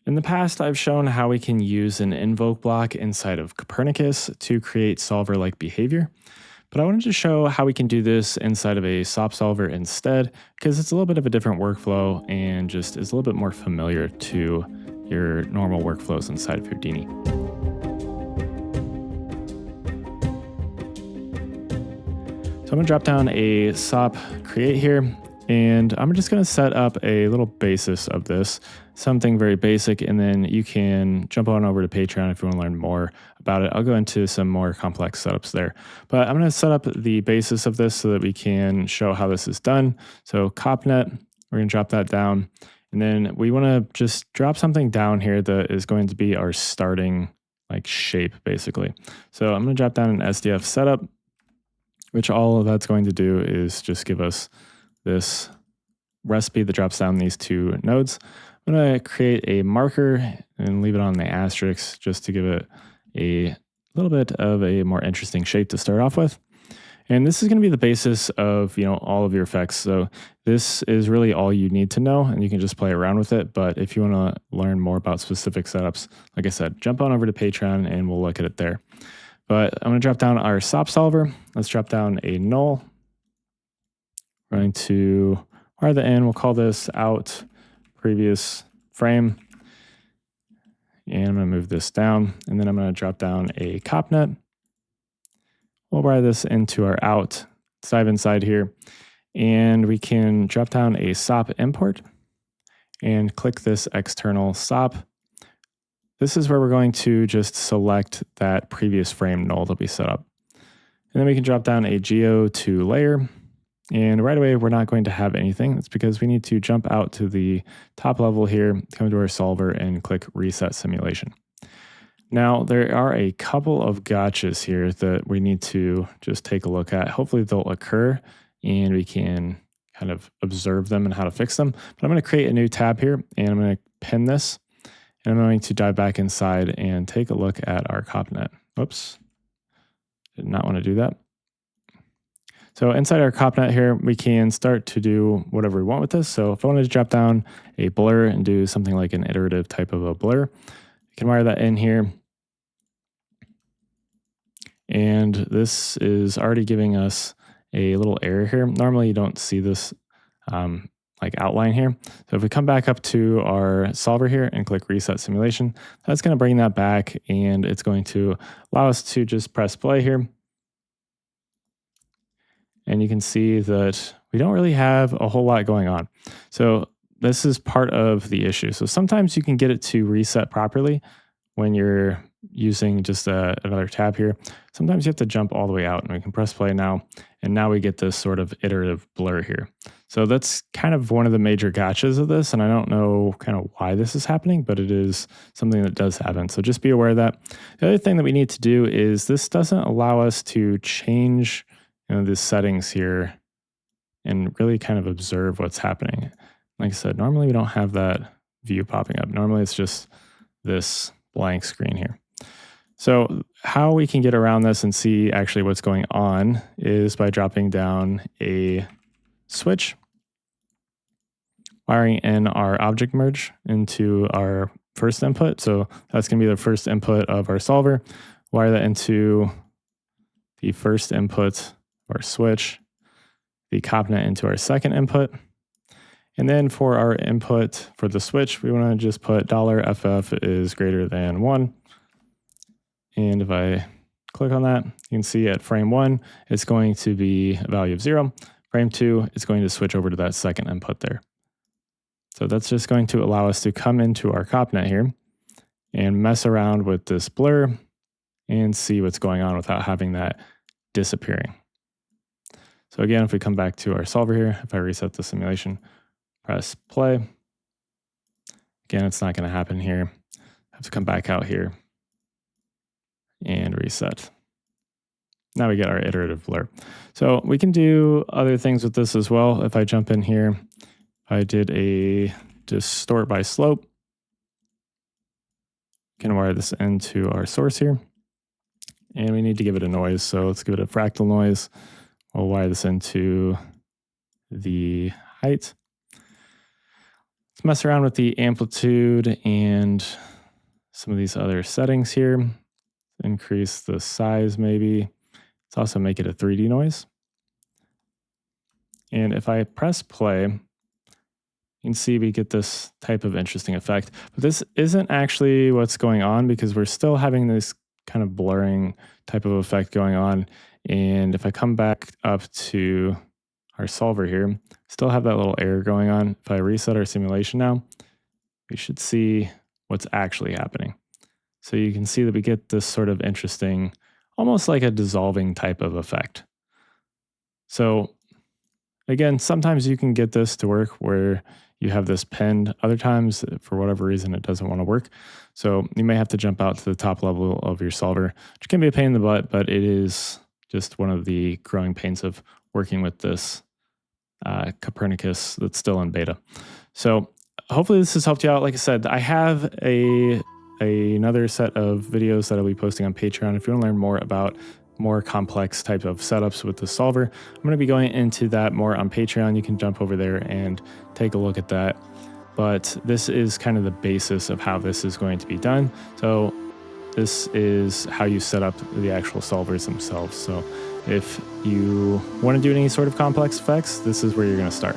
In the past, I've shown how we can use an invoke block inside of Copernicus to create solver-like behavior, but I wanted to show how we can do this inside of a SOP solver instead, because it's a little bit of a different workflow and just is a little bit more familiar to your normal workflows inside of Houdini. So I'm going to drop down a SOP create here, and I'm just going to set up a little basis of this, something very basic, and then you can jump on over to Patreon if you want to learn more about it. I'll go into some more complex setups there. But I'm going to set up the basis of this so that we can show how this is done. So CopNet, we're going to drop that down. And then we want to just drop something down here that is going to be our starting shape, basically. So I'm going to drop down an SDF setup, which all of that's going to do is just give us this recipe that drops down these two nodes. I'm going to create a marker and leave it on the asterisk just to give it a little bit of a more interesting shape to start off with. And this is going to be the basis of, all of your effects. So this is really all you need to know, and you can just play around with it. But if you want to learn more about specific setups, like I said, jump on over to Patreon and we'll look at it there. But I'm going to drop down our SOP solver. Let's drop down a null. We're going to wire the in. We'll call this out previous frame. And I'm going to move this down. And then I'm going to drop down a CopNet. We'll wire this into our out. Let's dive inside here. And we can drop down a SOP import and click this external SOP. This is where we're going to just select that previous frame null that we set up. And then we can drop down a geo to layer. And right away, we're not going to have anything. That's because we need to jump out to the top level here, come to our solver, and click Reset Simulation. Now, there are a couple of gotchas here that we need to just take a look at. Hopefully, they'll occur, and we can kind of observe them and how to fix them. But I'm going to create a new tab here, and I'm going to pin this. And I'm going to dive back inside and take a look at our CopNet. Oops, did not want to do that. So inside our CopNet here, we can start to do whatever we want with this. So if I wanted to drop down a blur and do something like an iterative type of a blur, I can wire that in here. And this is already giving us a little error here. Normally you don't see this outline here. So if we come back up to our solver here and click Reset Simulation, that's going to bring that back, and it's going to allow us to just press play here. And you can see that we don't really have a whole lot going on. So this is part of the issue. So sometimes you can get it to reset properly when you're using just another tab here. Sometimes you have to jump all the way out, and we can press play now. And now we get this sort of iterative blur here. So that's kind of one of the major gotchas of this. And I don't know kind of why this is happening, but it is something that does happen. So just be aware of that. The other thing that we need to do is this doesn't allow us to change the settings here and really kind of observe what's happening. Like I said, normally we don't have that view popping up. Normally it's just this blank screen here. So how we can get around this and see actually what's going on is by dropping down a switch, wiring in our object merge into our first input. So that's going to be the first input of our solver. Wire that into the first input of our switch, the CopNet into our second input. And then for our input for the switch, we want to just put $FF is greater than 1. And if I click on that, you can see at frame 1, it's going to be a value of 0. Frame 2 is going to switch over to that second input there. So that's just going to allow us to come into our CopNet here and mess around with this blur and see what's going on without having that disappearing. So again, if we come back to our solver here, if I reset the simulation, press play. Again, it's not going to happen here. I have to come back out here and reset. Now we get our iterative blur. So we can do other things with this as well. If I jump in here, I did a distort by slope. Can wire this into our source here. And we need to give it a noise. So let's give it a fractal noise. We'll wire this into the height. Let's mess around with the amplitude and some of these other settings here. Increase the size maybe. Let's also make it a 3D noise. And if I press play, you can see we get this type of interesting effect. But this isn't actually what's going on because we're still having this kind of blurring type of effect going on. And if I come back up to our solver here, still have that little error going on. If I reset our simulation now, we should see what's actually happening. So you can see that we get this sort of interesting, almost like a dissolving type of effect. So again, sometimes you can get this to work where you have this pinned. Other times, for whatever reason, it doesn't want to work. So you may have to jump out to the top level of your solver, which can be a pain in the butt, but it is just one of the growing pains of working with this Copernicus that's still in beta. So hopefully this has helped you out. Like I said, I have another set of videos that I'll be posting on Patreon. If you want to learn more about more complex type of setups with the solver, I'm going to be going into that more on Patreon. You can jump over there and take a look at that. But this is kind of the basis of how this is going to be done. So this is how you set up the actual solvers themselves. So if you want to do any sort of complex effects, this is where you're going to start.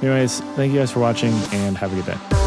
Anyways, thank you guys for watching and have a good day.